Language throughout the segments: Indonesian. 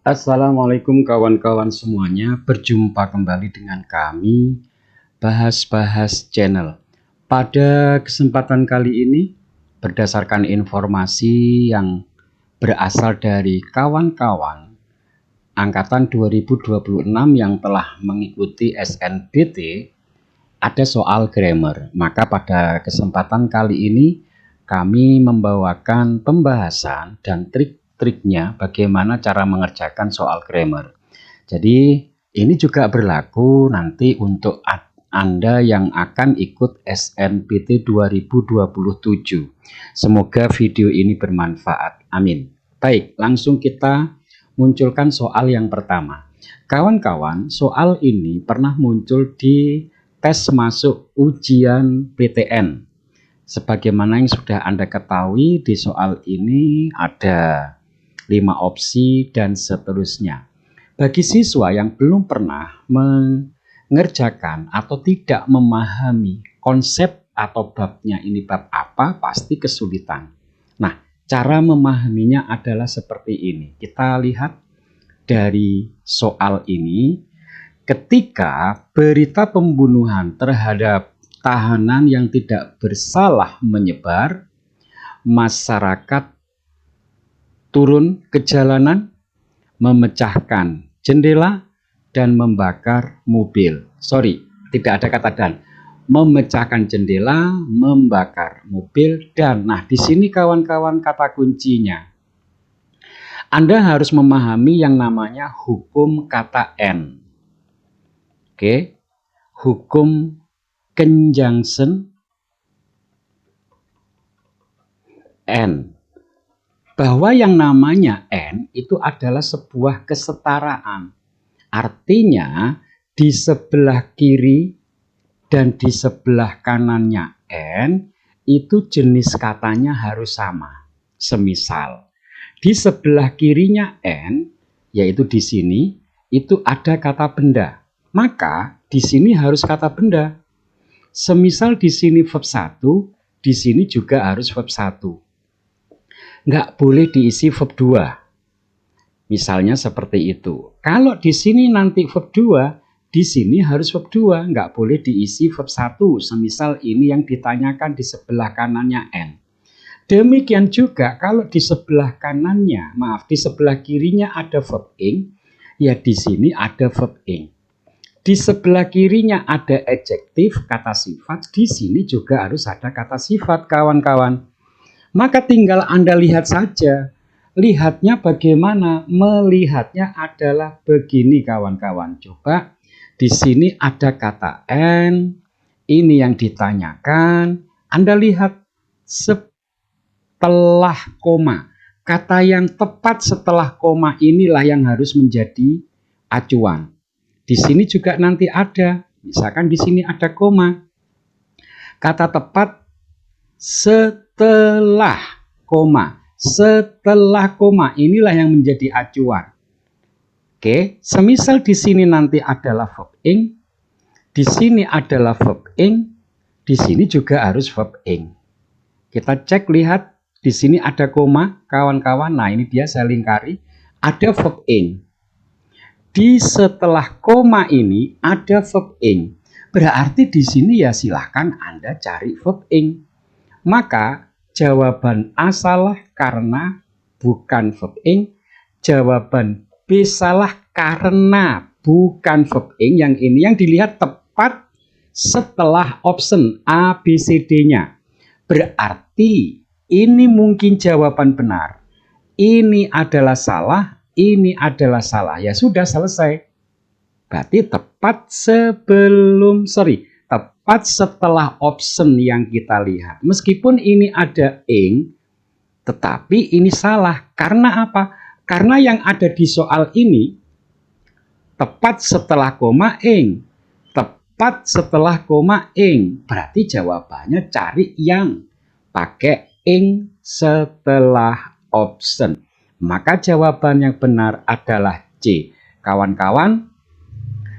Assalamualaikum kawan-kawan semuanya, berjumpa kembali dengan kami Bahas-Bahas Channel. Pada kesempatan kali ini, berdasarkan informasi yang berasal dari kawan-kawan Angkatan 2026 yang telah mengikuti SNBT, ada soal grammar. Maka pada kesempatan kali ini, kami membawakan pembahasan dan trik-triknya bagaimana cara mengerjakan soal grammar. Jadi ini juga berlaku nanti untuk Anda yang akan ikut SNBT 2027. Semoga video ini bermanfaat. Amin. Baik, langsung kita munculkan soal yang pertama. Kawan-kawan, soal ini pernah muncul di tes masuk ujian PTN. Sebagaimana yang sudah Anda ketahui, di soal ini ada 5 opsi dan seterusnya. Bagi siswa yang belum pernah mengerjakan atau tidak memahami konsep atau babnya ini bab apa, pasti kesulitan. Nah, cara memahaminya adalah seperti ini. Kita lihat dari soal ini. Ketika berita pembunuhan terhadap tahanan yang tidak bersalah menyebar, masyarakat turun ke jalanan, memecahkan jendela, dan membakar mobil. Sorry, tidak ada kata dan. Memecahkan jendela, membakar mobil, dan nah di sini kawan-kawan kata kuncinya. Anda harus memahami yang namanya hukum kata N. Oke, hukum conjunction N. Bahwa yang namanya N itu adalah sebuah kesetaraan. Artinya di sebelah kiri dan di sebelah kanannya N itu jenis katanya harus sama. Semisal di sebelah kirinya N, yaitu di sini, itu ada kata benda. Maka di sini harus kata benda. Semisal di sini verb 1, di sini juga harus verb 1. Nggak boleh diisi verb 2. Misalnya seperti itu. Kalau di sini nanti verb 2, di sini harus verb 2. Nggak boleh diisi verb 1. Semisal ini yang ditanyakan di sebelah kanannya N. Demikian juga kalau di sebelah kanannya, di sebelah kirinya ada verb ing, ya di sini ada verb ing. Di sebelah kirinya ada adjektif, kata sifat, di sini juga harus ada kata sifat, kawan-kawan. Maka tinggal Anda lihat saja. Lihatnya bagaimana? Melihatnya adalah begini, kawan-kawan. Coba, di sini ada kata N, ini yang ditanyakan. Anda lihat setelah koma. Kata yang tepat setelah koma inilah yang harus menjadi acuan. Di sini juga nanti ada, misalkan di sini ada koma. Kata tepat setelah koma. Setelah koma inilah yang menjadi acuan. Oke, semisal di sini nanti adalah verb ing, di sini adalah verb ing, di sini juga harus verb ing. Kita cek lihat di sini ada koma, kawan-kawan. Nah, ini dia saya lingkari, ada verb ing. Di setelah koma ini ada verb ing. Berarti di sini ya silahkan Anda cari verb ing. Maka jawaban A salah karena bukan verb ing. Jawaban B salah karena bukan verb ing. Yang ini yang dilihat tepat setelah option A, B, C, D-nya. Berarti ini mungkin jawaban benar. Ini adalah salah. Ini adalah salah. Ya sudah selesai. Berarti tepat setelah option yang kita lihat. Meskipun ini ada ing, tetapi ini salah. Karena apa? Karena yang ada di soal ini tepat setelah koma ing. Tepat setelah koma ing. Berarti jawabannya cari yang pakai ing setelah option. Maka jawaban yang benar adalah C. Kawan-kawan,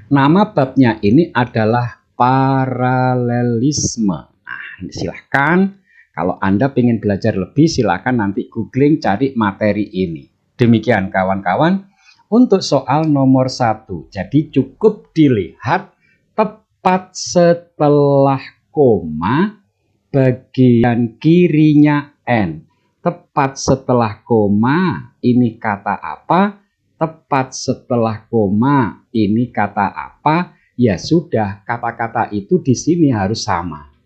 nama babnya ini adalah paralelisme. Nah, silahkan kalau Anda ingin belajar lebih, silahkan nanti googling cari materi ini. Demikian kawan-kawan. untuk soal nomor 1. Jadi cukup dilihat tepat setelah koma bagian kirinya N. Tepat setelah koma ini kata apa? Tepat setelah koma ini kata apa? Ya sudah, kata-kata itu di sini harus sama.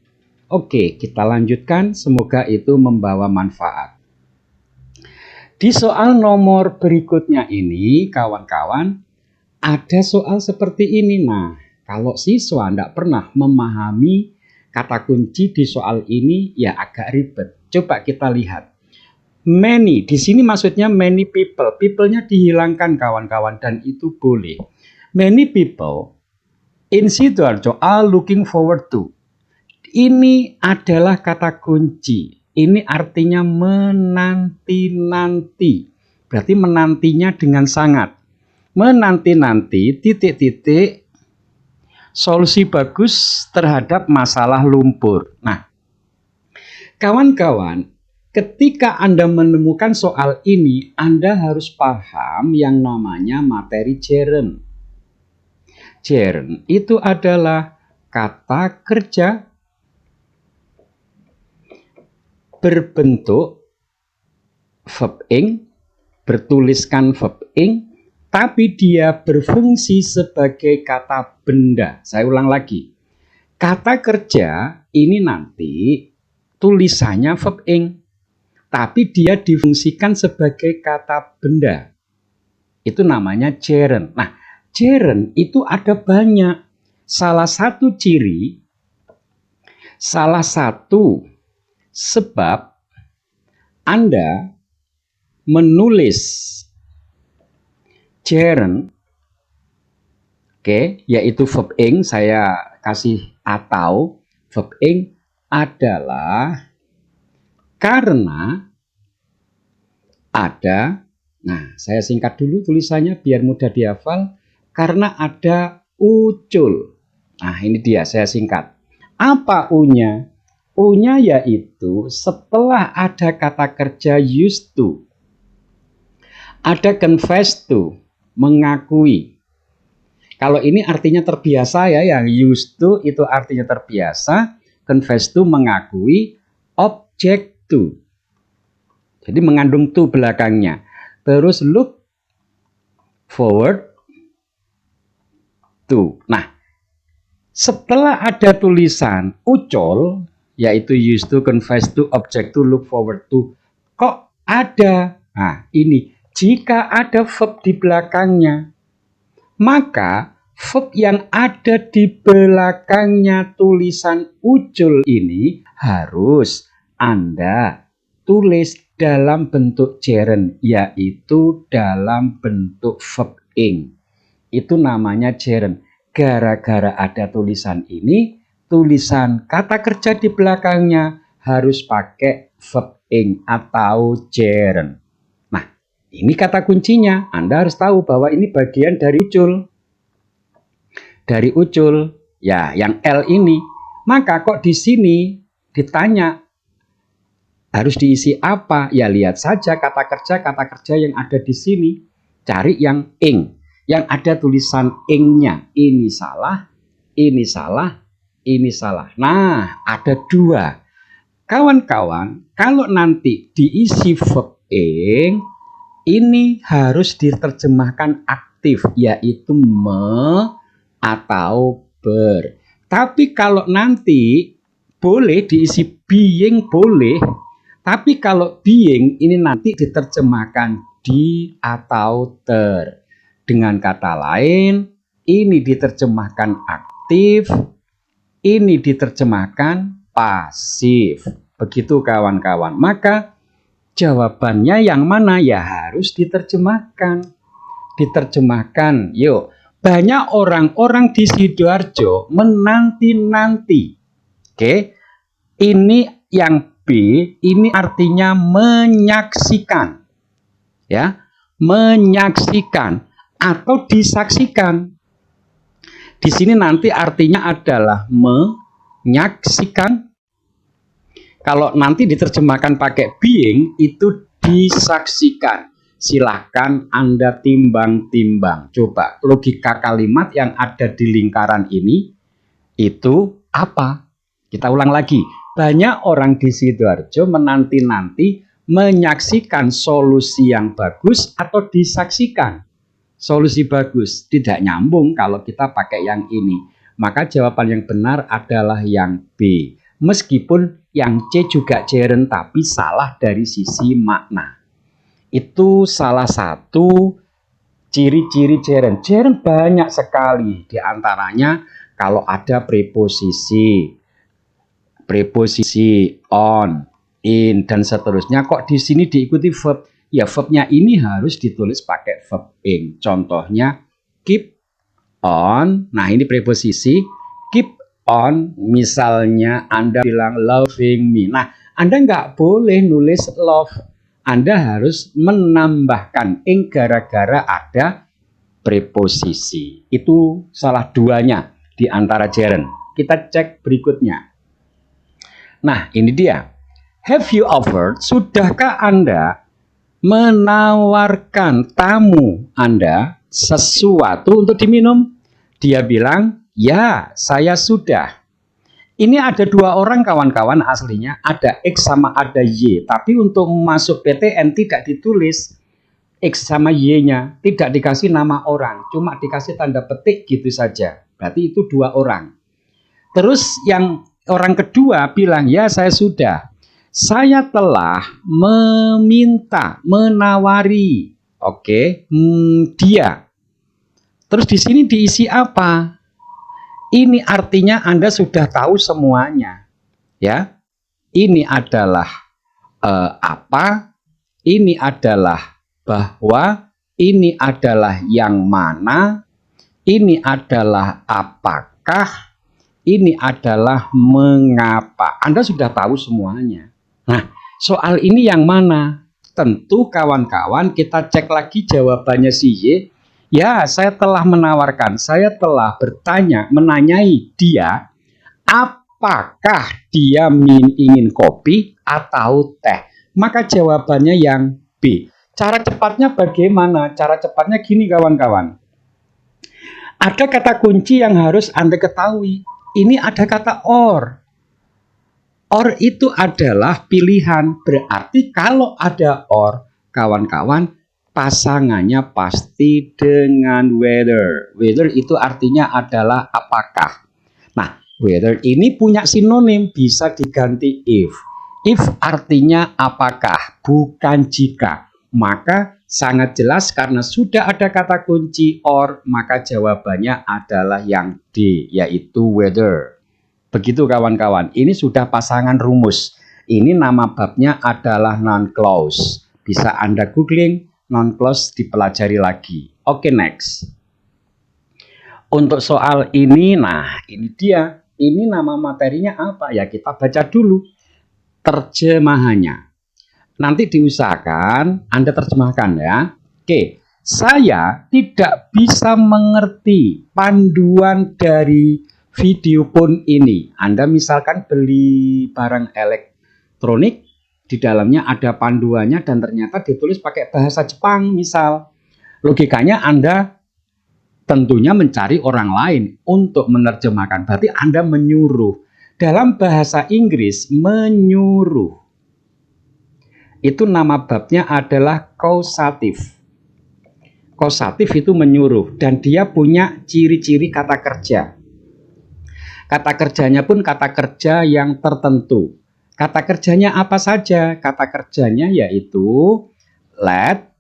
Oke, kita lanjutkan. Semoga itu membawa manfaat. Di soal nomor berikutnya ini, kawan-kawan, ada soal seperti ini. Nah, kalau siswa tidak pernah memahami kata kunci di soal ini, ya agak ribet. Coba kita lihat. Many, di sini maksudnya many people. People-nya dihilangkan, kawan-kawan, dan itu boleh. Many people in Sidoarjo are looking forward to. Ini adalah kata kunci. Ini artinya menanti-nanti. Berarti menantinya dengan sangat. Menanti-nanti titik-titik solusi bagus terhadap masalah lumpur. Nah, kawan-kawan, ketika Anda menemukan soal ini, Anda harus paham yang namanya materi gerund. Gerund itu adalah kata kerja berbentuk verb ing, bertuliskan verb ing, tapi dia berfungsi sebagai kata benda. Saya ulang lagi. Kata kerja ini nanti tulisannya verb ing, tapi dia difungsikan sebagai kata benda. Itu namanya gerund. Nah, gerund itu ada banyak. Salah satu ciri, salah satu sebab Anda menulis gerund, yaitu verb ing, saya kasih atau verb ing adalah karena ada, nah saya singkat dulu tulisannya biar mudah dihafal, karena ada ucul. Nah ini dia, saya singkat. Apa U-nya? U-nya yaitu setelah ada kata kerja used to, ada confess to, mengakui. Kalau ini artinya terbiasa ya, yang used to itu artinya terbiasa, confess to mengakui, object to. Jadi mengandung to belakangnya. Terus look forward to. Nah, setelah ada tulisan ucul, yaitu used to, confess to, object to, look forward to, kok ada? Nah, ini jika ada verb di belakangnya, maka verb yang ada di belakangnya tulisan ucul ini harus Anda tulis dalam bentuk gerund, yaitu dalam bentuk verb ing. Itu namanya gerund. Gara-gara ada tulisan ini, tulisan kata kerja di belakangnya harus pakai verb ing atau gerund. Nah, ini kata kuncinya. Anda harus tahu bahwa ini bagian dari ucul. Dari ucul, ya yang L ini. Maka kok di sini ditanya harus diisi apa? Ya lihat saja kata kerja yang ada di sini. Cari yang ing. Yang ada tulisan ing-nya. Ini salah, ini salah, ini salah. Nah, ada dua. Kawan-kawan, kalau nanti diisi verb ing, ini harus diterjemahkan aktif, yaitu me atau ber. Tapi kalau nanti boleh diisi being, boleh. Tapi kalau being ini nanti diterjemahkan di atau ter. Dengan kata lain, ini diterjemahkan aktif, ini diterjemahkan pasif. Begitu kawan-kawan. Maka jawabannya yang mana? Ya harus diterjemahkan. Diterjemahkan. Yuk, banyak orang-orang di Sidoarjo menanti-nanti. Oke. Ini yang B, ini artinya menyaksikan. Ya, menyaksikan atau disaksikan. Di sini nanti artinya adalah menyaksikan. Kalau nanti diterjemahkan pakai being, itu disaksikan. Silahkan Anda timbang-timbang. Coba logika kalimat yang ada di lingkaran ini itu apa? Kita ulang lagi. Banyak orang di Sidoarjo menanti-nanti menyaksikan solusi yang bagus atau disaksikan solusi bagus. Tidak nyambung kalau kita pakai yang ini. Maka jawaban yang benar adalah yang B. Meskipun yang C juga jeren tapi salah dari sisi makna. Itu salah satu ciri-ciri jeren. Jeren banyak sekali. Di antaranya kalau ada preposisi on, in, dan seterusnya. Kok di sini diikuti verb? Ya, verbnya ini harus ditulis pakai verb ing. Contohnya keep on. Nah, ini preposisi keep on. Misalnya Anda bilang loving me. Nah, Anda nggak boleh nulis love. Anda harus menambahkan ing gara-gara ada preposisi. Itu salah duanya di antara jeren. Kita cek berikutnya. Nah, ini dia. Have you offered? Sudahkah Anda menawarkan tamu Anda sesuatu untuk diminum? Dia bilang, ya, saya sudah. Ini ada dua orang kawan-kawan aslinya, ada X sama ada Y. Tapi untuk masuk PTN tidak ditulis X sama Y-nya. Tidak dikasih nama orang, cuma dikasih tanda petik gitu saja. Berarti itu dua orang. Terus yang orang kedua bilang, ya saya sudah. Saya telah meminta, menawari. Oke, dia. Terus di sini diisi apa? Ini artinya Anda sudah tahu semuanya. Ya. Ini adalah apa? Ini adalah bahwa, ini adalah yang mana, ini adalah apakah, ini adalah mengapa. Anda sudah tahu semuanya. Nah, soal ini yang mana? Tentu kawan-kawan kita cek lagi jawabannya si Y. Ya, saya telah menawarkan, saya telah bertanya, menanyai dia, apakah dia ingin kopi atau teh? Maka jawabannya yang B. Cara cepatnya bagaimana? Cara cepatnya gini kawan-kawan. Ada kata kunci yang harus Anda ketahui. Ini ada kata or. Or itu adalah pilihan. Berarti kalau ada or, kawan-kawan, pasangannya pasti dengan whether. Whether itu artinya adalah apakah. Nah, whether ini punya sinonim, bisa diganti if. If artinya apakah, bukan jika. Maka sangat jelas karena sudah ada kata kunci or, maka jawabannya adalah yang D, yaitu whether. Begitu kawan-kawan, ini sudah pasangan rumus. Ini nama babnya adalah noun clause. Bisa Anda googling, noun clause dipelajari lagi. Oke, next. Untuk soal ini, nah ini dia. Ini nama materinya apa? Ya kita baca dulu terjemahannya. Nanti diusahakan Anda terjemahkan ya. Oke, saya tidak bisa mengerti panduan dari video pun ini. Anda misalkan beli barang elektronik, di dalamnya ada panduannya dan ternyata ditulis pakai bahasa Jepang misal. Logikanya Anda tentunya mencari orang lain untuk menerjemahkan. Berarti Anda menyuruh. Dalam bahasa Inggris, menyuruh. Itu nama babnya adalah causatif. Causatif itu menyuruh dan dia punya ciri-ciri kata kerja. Kata kerjanya pun kata kerja yang tertentu. Kata kerjanya apa saja? Kata kerjanya yaitu let,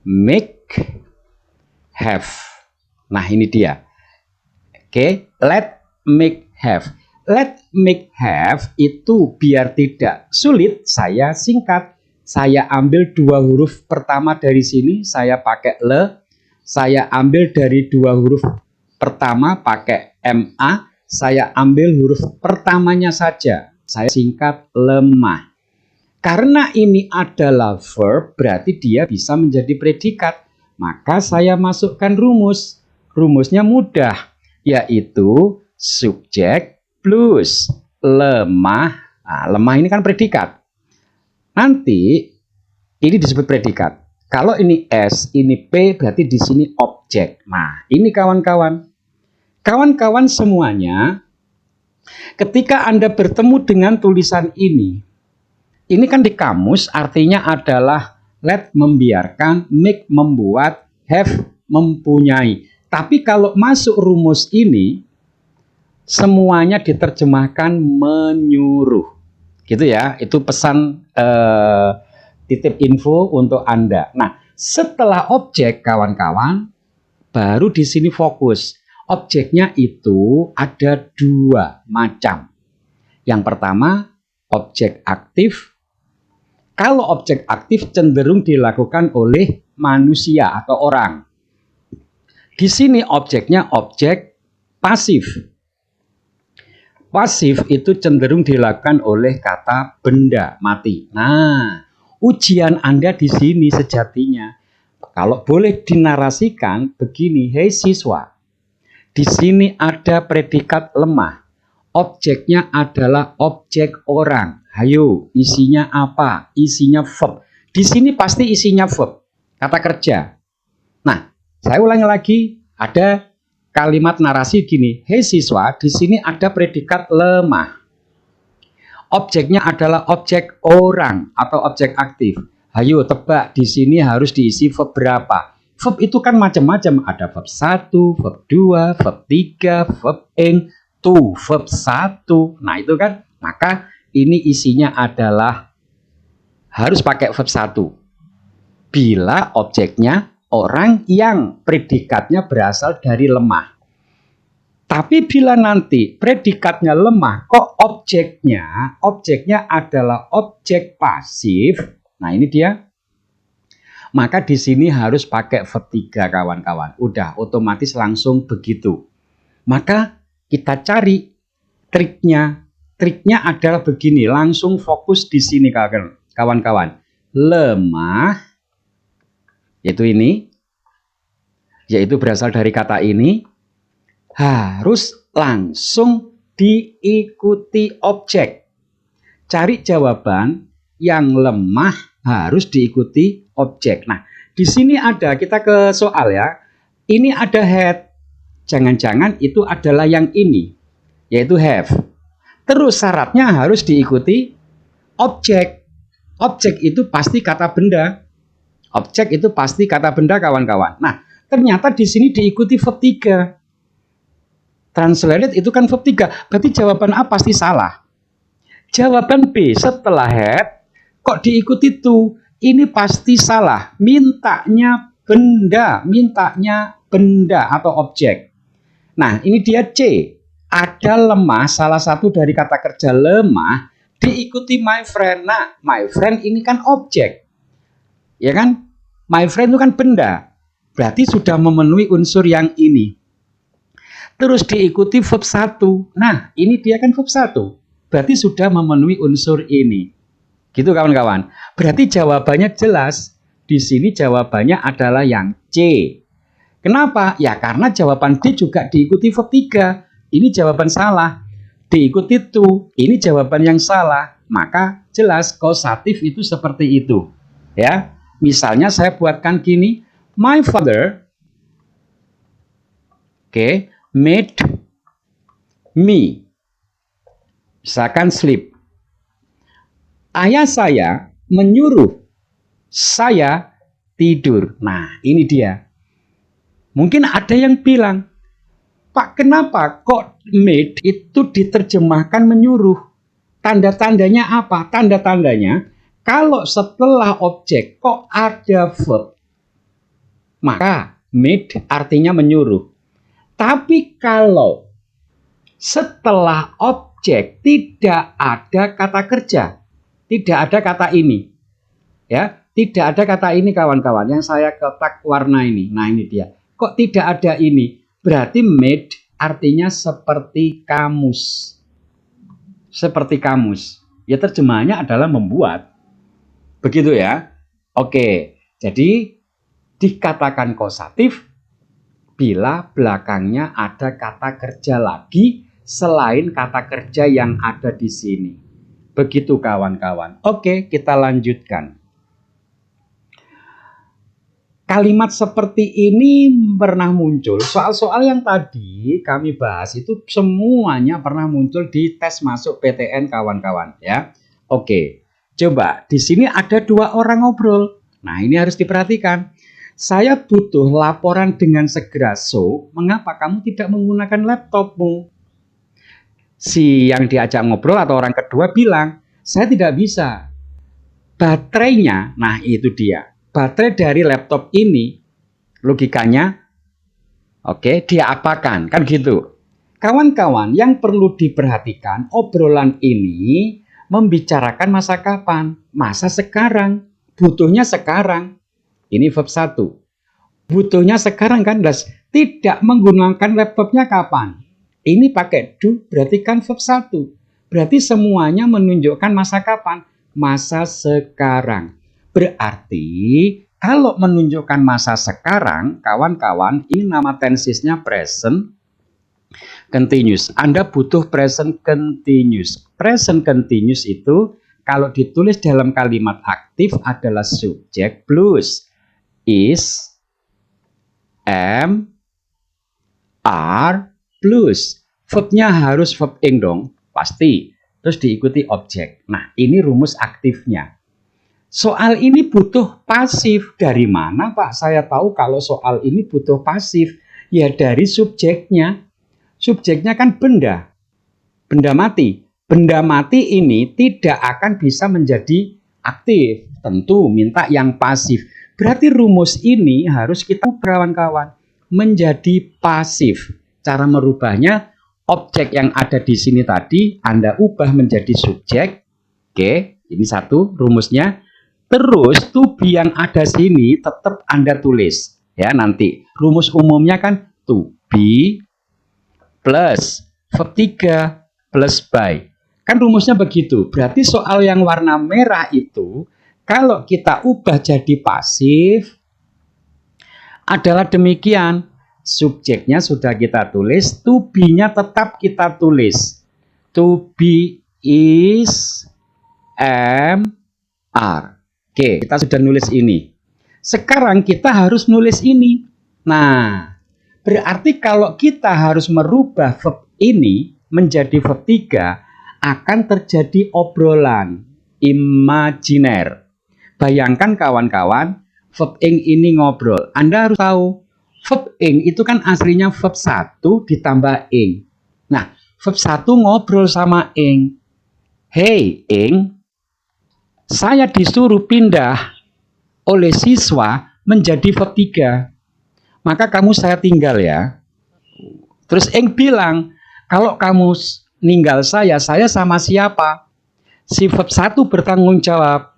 make, have. Nah, ini dia. Oke, let, make, have. Let, make, have itu biar tidak sulit, saya singkat. Saya ambil dua huruf pertama dari sini, saya pakai le. Saya ambil dari dua huruf pertama pakai ma. Saya ambil huruf pertamanya saja, saya singkat lemah. Karena ini adalah verb, berarti dia bisa menjadi predikat. Maka saya masukkan rumus. Rumusnya mudah, yaitu subjek plus lemah. Nah, lemah ini kan predikat. Nanti ini disebut predikat. Kalau ini S, ini P, berarti di sini objek. Nah, ini kawan-kawan. Kawan-kawan semuanya, ketika Anda bertemu dengan tulisan ini kan di kamus artinya adalah let membiarkan, make membuat, have mempunyai. Tapi kalau masuk rumus ini, semuanya diterjemahkan menyuruh. Gitu ya, itu pesan titip info untuk Anda. Nah, setelah objek kawan-kawan, baru di sini fokus. Objeknya itu ada dua macam. Yang pertama, objek aktif. Kalau objek aktif cenderung dilakukan oleh manusia atau orang. Di sini objeknya objek pasif. Pasif itu cenderung dilakukan oleh kata benda mati. Nah, ujian Anda di sini sejatinya, kalau boleh dinarasikan begini, hei siswa, di sini ada predikat lemah. Objeknya adalah objek orang. Hayo, isinya apa? Isinya verb. Di sini pasti isinya verb, kata kerja. Nah, saya ulangi lagi, ada kalimat narasi gini, hei siswa, di sini ada predikat lemah. Objeknya adalah objek orang atau objek aktif. Hayo tebak, di sini harus diisi verb berapa? Verb itu kan macam-macam, ada verb 1, verb 2, verb 3, verb ing, to, verb 1. Nah, itu kan, maka ini isinya adalah harus pakai verb 1. Bila objeknya orang yang predikatnya berasal dari lemah. Tapi bila nanti predikatnya lemah, kok objeknya adalah objek pasif. Nah, ini dia. Maka di sini harus pakai verb 3 kawan-kawan. Udah otomatis langsung begitu. Maka kita cari triknya. Triknya adalah begini, langsung fokus di sini kawan-kawan. Lemah yaitu berasal dari kata ini, harus langsung diikuti objek. Cari jawaban yang lemah harus diikuti objek. Nah, di sini ada, kita ke soal ya. Ini ada had. Jangan-jangan itu adalah yang ini, yaitu have. Terus syaratnya harus diikuti objek. Objek itu pasti kata benda. Objek itu pasti kata benda kawan-kawan. Nah, ternyata di sini diikuti verb 3. Translated itu kan verb 3. Berarti jawaban A pasti salah. Jawaban B setelah had kok diikuti to. Ini pasti salah. Mintanya benda atau objek. Nah, ini dia C. Ada lemah, salah satu dari kata kerja lemah diikuti my friend. Nah, my friend ini kan objek. Ya kan? My friend itu kan benda. Berarti sudah memenuhi unsur yang ini. Terus diikuti verb 1. Nah, ini dia kan verb 1. Berarti sudah memenuhi unsur ini. Gitu kawan-kawan. Berarti jawabannya jelas. Di sini jawabannya adalah yang C. Kenapa? Ya karena jawaban D juga diikuti verb 3. Ini jawaban salah. Diikuti to. Ini jawaban yang salah. Maka jelas kausatif itu seperti itu. Ya. Misalnya saya buatkan gini. My father made me. Misalkan sleep. Ayah saya menyuruh saya tidur. Nah, ini dia. Mungkin ada yang bilang, Pak, kenapa kok made itu diterjemahkan menyuruh? Tanda-tandanya apa? Tanda-tandanya, kalau setelah objek kok ada verb, maka made artinya menyuruh. Tapi kalau setelah objek tidak ada kata kerja, tidak ada kata ini, ya, tidak ada kata ini kawan-kawan yang saya kotak warna ini. Nah, ini dia. Kok tidak ada ini? Berarti made artinya seperti kamus. Seperti kamus. Ya terjemahannya adalah membuat. Begitu ya. Oke. Jadi dikatakan kausatif bila belakangnya ada kata kerja lagi selain kata kerja yang ada di sini. Begitu kawan-kawan. Oke, kita lanjutkan. kalimat seperti ini pernah muncul. Soal-soal yang tadi kami bahas itu semuanya pernah muncul di tes masuk PTN kawan-kawan ya. Oke, coba di sini ada 2 orang ngobrol. Nah, ini harus diperhatikan. Saya butuh laporan dengan segera. So, mengapa kamu tidak menggunakan laptopmu? Si yang diajak ngobrol atau orang kedua bilang, saya tidak bisa. Baterainya, nah itu dia. Baterai dari laptop ini, logikanya, oke, dia apakan? Kan gitu. Kawan-kawan, yang perlu diperhatikan, obrolan ini membicarakan masa kapan? Masa sekarang. Butuhnya sekarang. Ini verb 1. Butuhnya sekarang kan, tidak menggunakan laptopnya kapan? Ini pakai do, berarti kan verb 1. Berarti semuanya menunjukkan masa kapan? Masa sekarang. Berarti kalau menunjukkan masa sekarang, kawan-kawan, ini nama tensesnya present continuous. Anda butuh present continuous. Present continuous itu kalau ditulis dalam kalimat aktif adalah subjek plus is, am, are, plus. Verbnya harus verb ing dong, pasti. Terus diikuti objek. Nah, ini rumus aktifnya. Soal ini butuh pasif. Dari mana Pak saya tahu kalau soal ini butuh pasif? Ya dari subjeknya. Subjeknya kan benda. Benda mati. Benda mati ini tidak akan bisa menjadi aktif. Tentu minta yang pasif. Berarti rumus ini harus kita kawan-kawan menjadi pasif. Cara merubahnya, objek yang ada di sini tadi Anda ubah menjadi subjek. Oke, ini satu rumusnya. Terus to be yang ada sini tetap Anda tulis ya nanti. Rumus umumnya kan to be plus verb 3 plus by. Kan rumusnya begitu. Berarti soal yang warna merah itu kalau kita ubah jadi pasif adalah demikian. Subjeknya sudah kita tulis, to be-nya tetap kita tulis. To be is, am, are. Oke, kita sudah nulis ini. Sekarang kita harus nulis ini. Nah, berarti kalau kita harus merubah verb ini menjadi verb 3, akan terjadi obrolan imajiner. Bayangkan kawan-kawan, verb ing ini ngobrol. Anda harus tahu, verb ing itu kan aslinya verb 1 ditambah ing. Nah, verb 1 ngobrol sama ing. Hey, ing, saya disuruh pindah oleh siswa menjadi verb 3. Maka kamu saya tinggal ya. Terus ing bilang, kalau kamu ninggal saya sama siapa? Si verb 1 bertanggung jawab.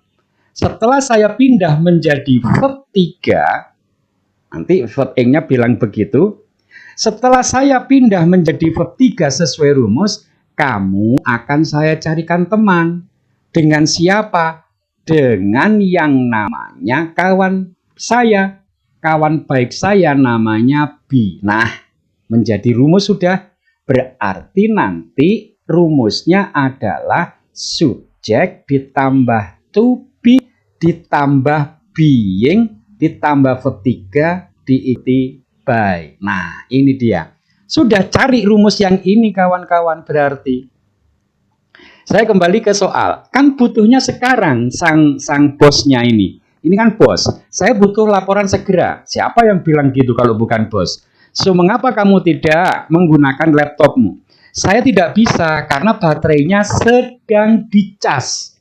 Setelah saya pindah menjadi verb 3, nanti verb ing-nya bilang begitu. Setelah saya pindah menjadi verb 3 sesuai rumus, kamu akan saya carikan teman. Dengan siapa? Dengan yang namanya kawan saya. Kawan baik saya namanya B. Nah, menjadi rumus sudah. Berarti nanti rumusnya adalah subjek ditambah to be ditambah being ditambah verb 3 diikuti by. Nah, ini dia. Sudah cari rumus yang ini kawan-kawan berarti. Saya kembali ke soal. Kan butuhnya sekarang sang bosnya ini. Ini kan bos. Saya butuh laporan segera. Siapa yang bilang gitu kalau bukan bos? So, mengapa kamu tidak menggunakan laptopmu? Saya tidak bisa karena baterainya sedang dicas.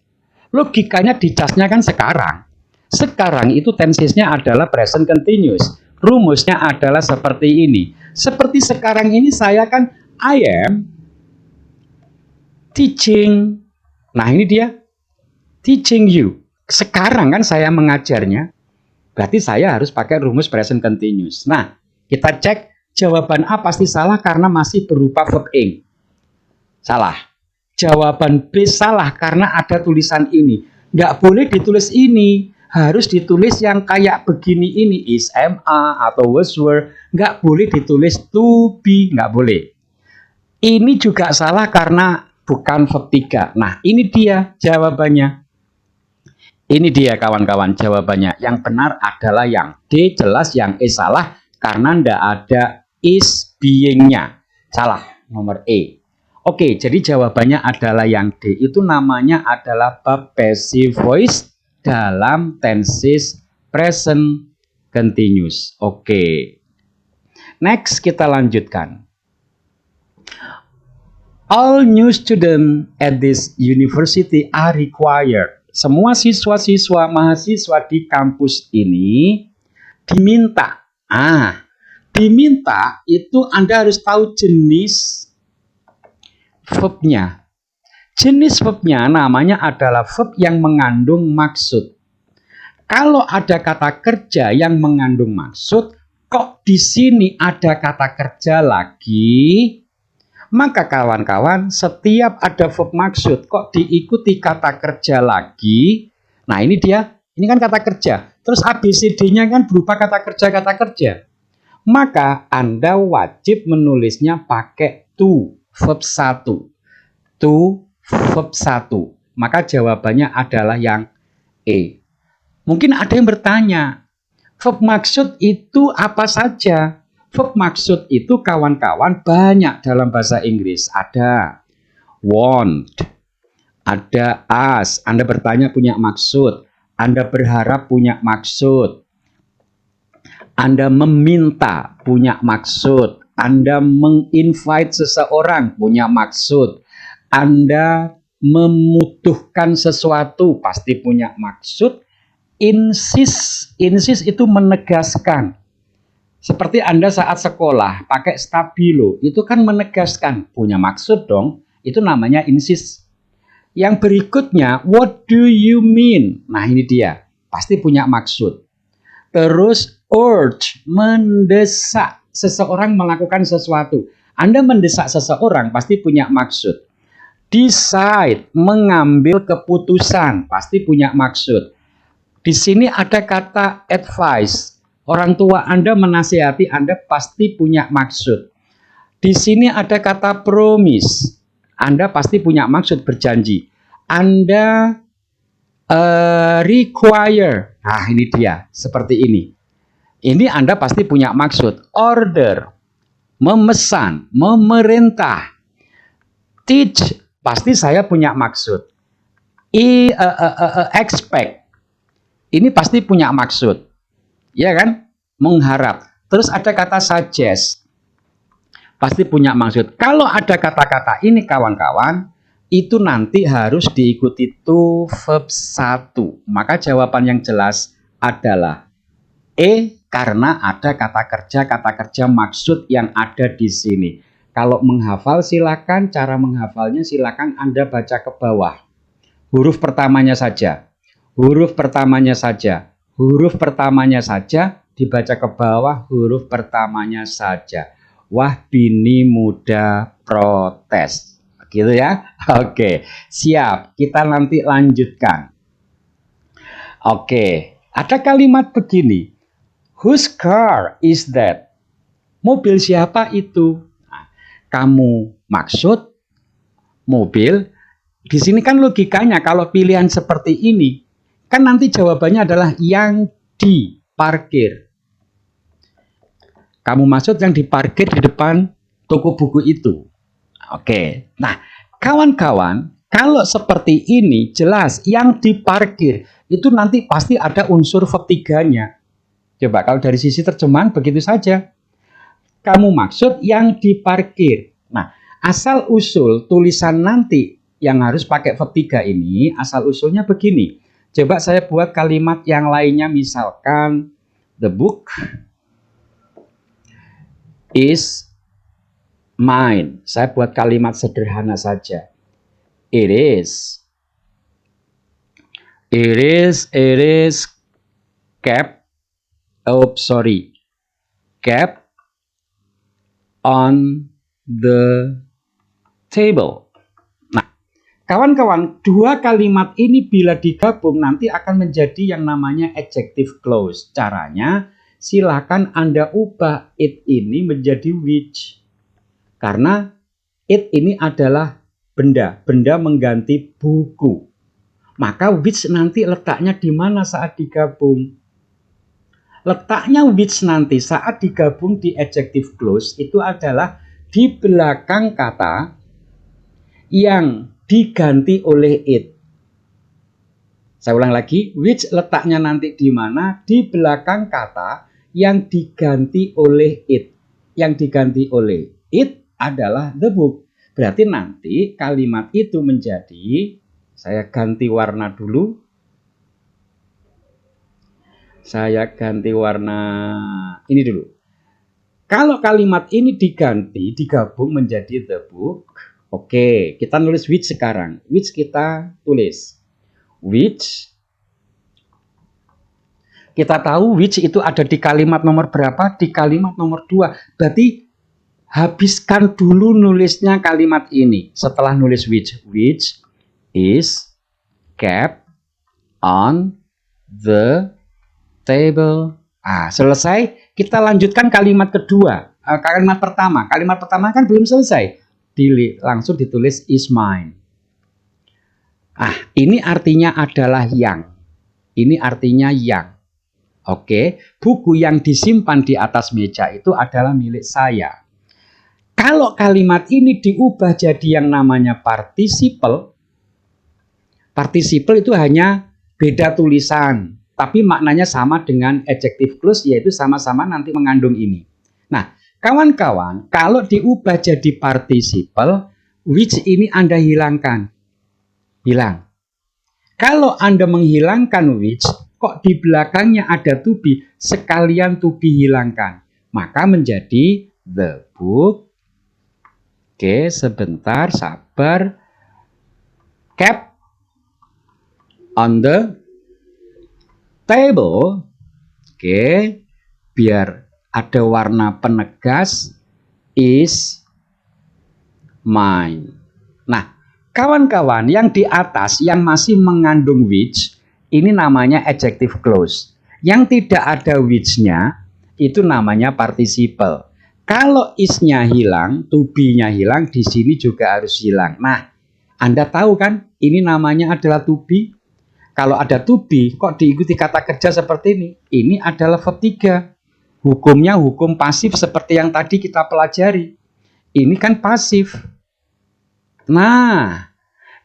Logikanya dicasnya kan sekarang. Sekarang itu tensesnya adalah present continuous. Rumusnya adalah seperti ini. Seperti sekarang ini saya kan I am teaching. Nah, ini dia. Teaching you. Sekarang kan saya mengajarnya. Berarti saya harus pakai rumus present continuous. Nah, kita cek jawaban A pasti salah karena masih berupa verb ing. Salah. Jawaban B salah karena ada tulisan ini. Nggak boleh ditulis ini. Harus ditulis yang kayak begini ini. Is, am, are, atau was, were. Nggak boleh ditulis to be. Nggak boleh. Ini juga salah karena bukan verb 3. Nah, ini dia jawabannya. Ini dia kawan-kawan jawabannya. Yang benar adalah yang D, jelas yang E salah karena ndak ada is being-nya. Salah, nomor E. Oke, jadi jawabannya adalah yang D. Itu namanya adalah bab passive voice dalam tenses present continuous. Oke. Next kita lanjutkan. All new students at this university are required. Semua siswa-siswa mahasiswa di kampus ini diminta. Diminta itu Anda harus tahu jenis verbnya. Jenis verbnya namanya adalah verb yang mengandung maksud. Kalau ada kata kerja yang mengandung maksud, kok di sini ada kata kerja lagi? Maka kawan-kawan, setiap ada verb maksud kok diikuti kata kerja lagi. Nah ini dia, ini kan kata kerja. Terus ABCD-nya kan berupa kata kerja. Maka Anda wajib menulisnya pakai to, verb 1. To, verb 1. Maka jawabannya adalah yang E. Mungkin ada yang bertanya, verb maksud itu apa saja? Verb maksud itu kawan-kawan banyak dalam bahasa Inggris. Ada want, ada ask. Anda bertanya punya maksud. Anda berharap punya maksud. Anda meminta punya maksud. Anda menginvite seseorang punya maksud. Anda membutuhkan sesuatu pasti punya maksud. Insist itu menegaskan. Seperti Anda saat sekolah pakai stabilo, itu kan menegaskan, punya maksud dong, itu namanya insist. Yang berikutnya, what do you mean? Nah ini dia, pasti punya maksud. Terus urge, mendesak seseorang melakukan sesuatu. Anda mendesak seseorang pasti punya maksud. Decide, mengambil keputusan, pasti punya maksud. Di sini ada kata advice. Orang tua Anda menasihati Anda pasti punya maksud. Di sini ada kata promise. Anda pasti punya maksud berjanji. Anda require. Nah ini dia, seperti ini. Ini Anda pasti punya maksud. Order, memesan, memerintah. Teach, pasti saya punya maksud. Expect, ini pasti punya maksud. Ya kan? Mengharap. Terus ada kata suggest. Pasti punya maksud. Kalau ada kata-kata ini kawan-kawan, itu nanti harus diikuti to verb 1. Maka jawaban yang jelas adalah E karena ada kata kerja maksud yang ada di sini. Kalau menghafal silakan, cara menghafalnya silakan Anda baca ke bawah. Huruf pertamanya saja. Huruf pertamanya saja. Huruf pertamanya saja, dibaca ke bawah huruf pertamanya saja. Wah bini muda protes. Gitu ya. Oke, siap. Kita nanti lanjutkan. Oke, ada kalimat begini. Whose car is that? Mobil siapa itu? Nah, kamu maksud mobil. Di sini kan logikanya kalau pilihan seperti ini, kan nanti jawabannya adalah yang diparkir. Kamu maksud yang diparkir di depan toko buku itu. Oke. Nah, kawan-kawan, kalau seperti ini jelas yang diparkir itu nanti pasti ada unsur verb 3-nya. Coba kalau dari sisi terjemahan begitu saja. Kamu maksud yang diparkir. Nah, asal usul tulisan nanti yang harus pakai verb 3 ini, asal usulnya begini. Coba saya buat kalimat yang lainnya, misalkan the book is mine. Saya buat kalimat sederhana saja. It is kept on the table. Kawan-kawan, dua kalimat ini bila digabung nanti akan menjadi yang namanya adjective clause. Caranya, silakan Anda ubah it ini menjadi which. Karena it ini adalah benda. Benda mengganti buku. Maka which nanti letaknya di mana saat digabung? Letaknya which nanti saat digabung di adjective clause itu adalah di belakang kata yang diganti oleh it. Saya ulang lagi, which letaknya nanti di mana? Di belakang kata yang diganti oleh it. Yang diganti oleh it adalah the book. Berarti nanti kalimat itu menjadi, saya ganti warna dulu. Saya ganti warna ini dulu. Kalau kalimat ini diganti, digabung menjadi the book. Oke, kita nulis which sekarang. Which kita tulis. Which. Kita tahu which itu ada di kalimat nomor berapa? Di kalimat nomor 2. Berarti habiskan dulu nulisnya kalimat ini. Setelah nulis which. Which is kept on the table. Selesai. Kita lanjutkan kalimat kedua. Kalimat pertama. Kalimat pertama kan belum selesai. Langsung ditulis is mine. Ini artinya adalah yang. Ini artinya yang. Oke. Buku yang disimpan di atas meja itu adalah milik saya. Kalau kalimat ini diubah jadi yang namanya participle. Participle itu hanya beda tulisan. Tapi maknanya sama dengan adjective clause, yaitu sama-sama nanti mengandung ini. Nah, kawan-kawan, kalau diubah jadi participle, which ini Anda hilangkan. Hilang. Kalau Anda menghilangkan which, kok di belakangnya ada to be, sekalian to be hilangkan. Maka menjadi the book. Oke, sebentar, sabar. Kept on the table, oke, biar ada warna penegas, is mine. Nah, kawan-kawan yang di atas yang masih mengandung which, ini namanya adjective clause. Yang tidak ada which-nya, itu namanya participle. Kalau is-nya hilang, to be-nya hilang, di sini juga harus hilang. Nah, Anda tahu kan, ini namanya adalah to be. Kalau ada to be, kok diikuti kata kerja seperti ini? Ini adalah verb 3. Hukumnya hukum pasif seperti yang tadi kita pelajari. Ini kan pasif. Nah,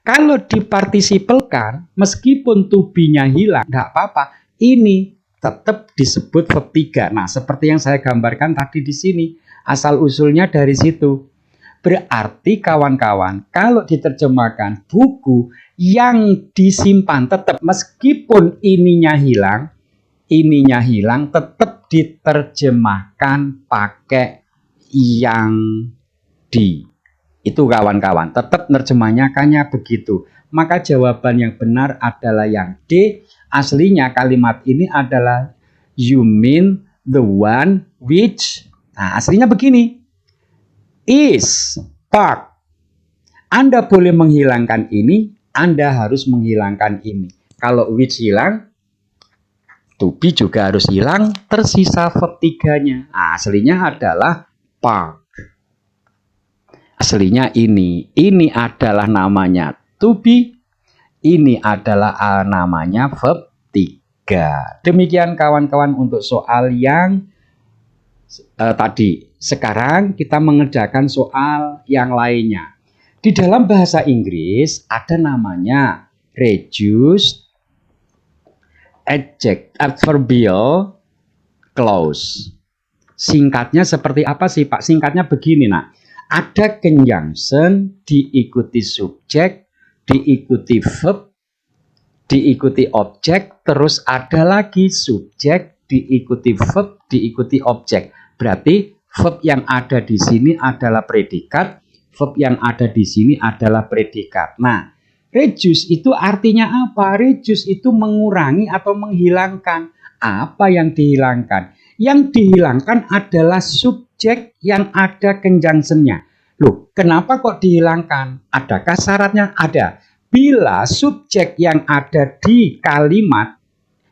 kalau dipartisipelkan, meskipun to be-nya hilang, tidak apa-apa. Ini tetap disebut verb 3. Nah, seperti yang saya gambarkan tadi di sini. Asal-usulnya dari situ. Berarti kawan-kawan, kalau diterjemahkan buku yang disimpan tetap meskipun ininya hilang tetap diterjemahkan pakai yang di. Itu kawan-kawan, tetap nerjemahnya begitu. Maka jawaban yang benar adalah yang D. Aslinya kalimat ini adalah you mean the one which. Nah, aslinya begini. Is park. Anda boleh menghilangkan ini, Anda harus menghilangkan ini. Kalau which hilang, to be juga harus hilang, tersisa verb 3-nya. Nah, aslinya adalah park. Aslinya ini adalah namanya to be, ini adalah namanya verb 3. Demikian kawan-kawan untuk soal yang tadi. Sekarang kita mengerjakan soal yang lainnya. Di dalam bahasa Inggris ada namanya reduced adverbial clause. Singkatnya seperti apa sih Pak? Singkatnya begini nak. Ada conjunction diikuti subjek, diikuti verb, diikuti objek, terus ada lagi subjek, diikuti verb, diikuti objek. Berarti verb yang ada di sini adalah predikat, verb yang ada di sini adalah predikat. Nah, reduce itu artinya apa? Reduce itu mengurangi atau menghilangkan. Apa yang dihilangkan? Yang dihilangkan adalah subjek yang ada conjunction-nya. Loh, kenapa kok dihilangkan? Adakah syaratnya? Ada. Bila subjek yang ada di kalimat,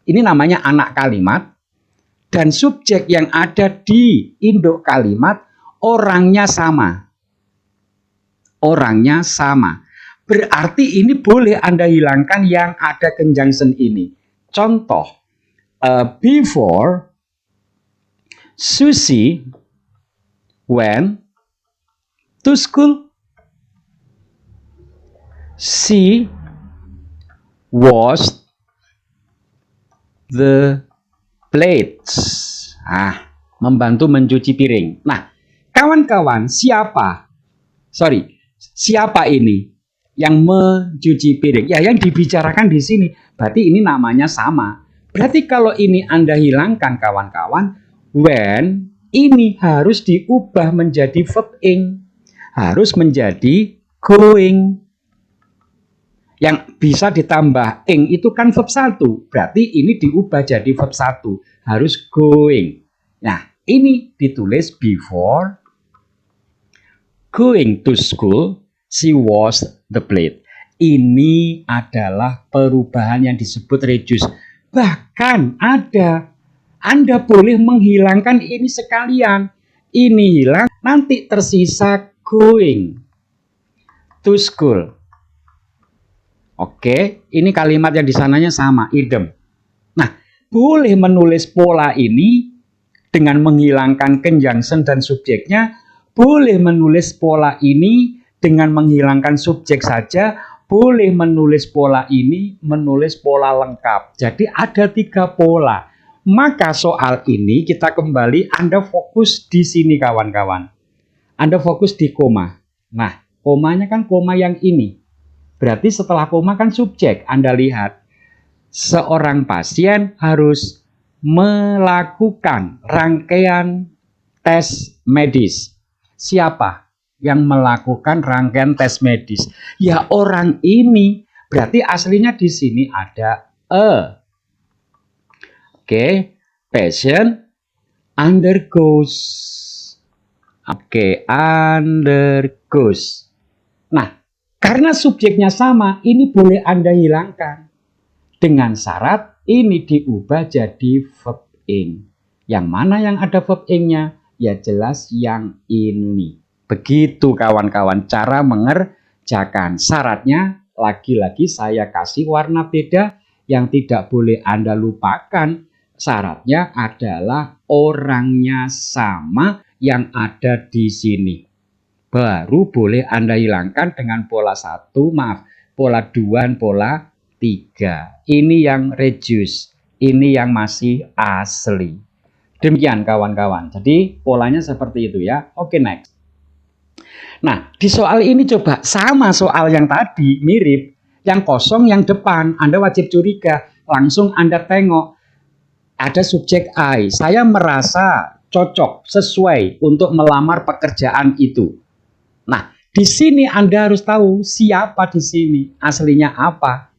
ini namanya anak kalimat, dan subjek yang ada di induk kalimat orangnya sama. Orangnya sama. Berarti ini boleh Anda hilangkan yang ada conjunction ini. Contoh, before Susie went to school, she washed the plates. Membantu mencuci piring. Nah, kawan-kawan, siapa ini yang mencuci piring? Ya, yang dibicarakan di sini. Berarti ini namanya sama. Berarti kalau ini Anda hilangkan, kawan-kawan, when ini harus diubah menjadi verb ing. Harus menjadi going. Yang bisa ditambah ing itu kan verb 1. Berarti ini diubah jadi verb 1. Harus going. Nah, ini ditulis before going to school, she washed the plate. Ini adalah perubahan yang disebut reduce. Bahkan Anda boleh menghilangkan ini sekalian. Ini hilang, nanti tersisa going to school. Oke, ini kalimat yang di sananya sama, idem. Nah, boleh menulis pola ini dengan menghilangkan conjunction dan subjeknya, boleh menulis pola ini dengan menghilangkan subjek saja, boleh menulis pola ini, menulis pola lengkap. Jadi ada 3 pola. Maka soal ini kita kembali, Anda fokus di sini kawan-kawan. Anda fokus di koma. Nah, komanya kan koma yang ini. Berarti setelah koma kan subjek. Anda lihat, seorang pasien harus melakukan rangkaian tes medis. Siapa yang melakukan rangkaian tes medis? Ya orang ini. Berarti aslinya di sini ada a. Oke, patient undergoes. Oke, undergoes. Nah, karena subjeknya sama, ini boleh Anda hilangkan. Dengan syarat ini diubah jadi verb ing. Yang mana yang ada verb ing-nya? Ya jelas yang ini. Begitu kawan-kawan cara mengerjakan. Syaratnya lagi-lagi saya kasih warna beda. Yang tidak boleh Anda lupakan. Syaratnya adalah orangnya sama yang ada di sini. Baru boleh Anda hilangkan dengan pola 1, pola 2 dan pola 3. Ini yang reduce, ini yang masih asli. Demikian kawan-kawan. Jadi polanya seperti itu ya. Oke, next. Nah, di soal ini coba sama soal yang tadi, mirip. Yang kosong yang depan, Anda wajib curiga. Langsung Anda tengok. Ada subjek I. Saya merasa cocok, sesuai untuk melamar pekerjaan itu. Nah, di sini Anda harus tahu siapa di sini. Aslinya apa?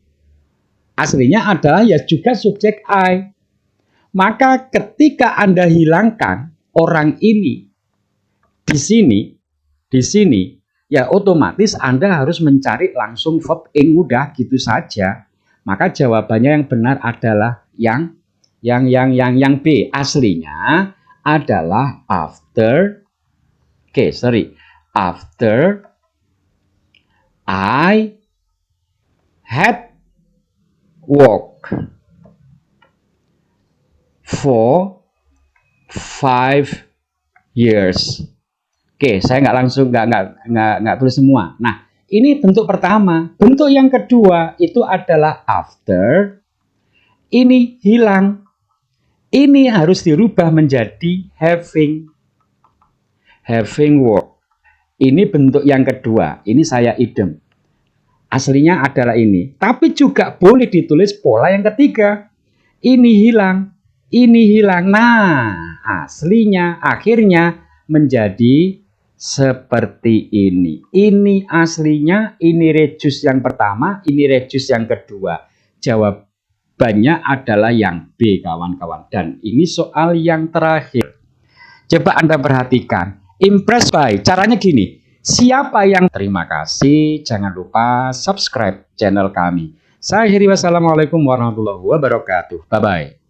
Aslinya adalah ya juga subjek I. Maka ketika Anda hilangkan orang ini di sini, ya otomatis Anda harus mencari langsung verb ing, udah gitu saja. Maka jawabannya yang benar adalah yang B. Aslinya adalah after. After I had worked for 5 years. Oke, saya nggak tulis semua. Nah, ini bentuk pertama. Bentuk yang kedua itu adalah after. Ini hilang. Ini harus dirubah menjadi having worked. Ini bentuk yang kedua. Ini saya idem. Aslinya adalah ini. Tapi juga boleh ditulis pola yang ketiga. Ini hilang. Ini hilang. Nah, aslinya akhirnya menjadi seperti ini. Ini aslinya, ini reduce yang pertama, ini reduce yang kedua. Jawabannya adalah yang B, kawan-kawan. Dan ini soal yang terakhir. Coba Anda perhatikan. Impressed by, caranya gini. Siapa yang terima kasih, jangan lupa subscribe channel kami. Saya akhiri, wassalamualaikum warahmatullahi wabarakatuh. Bye-bye.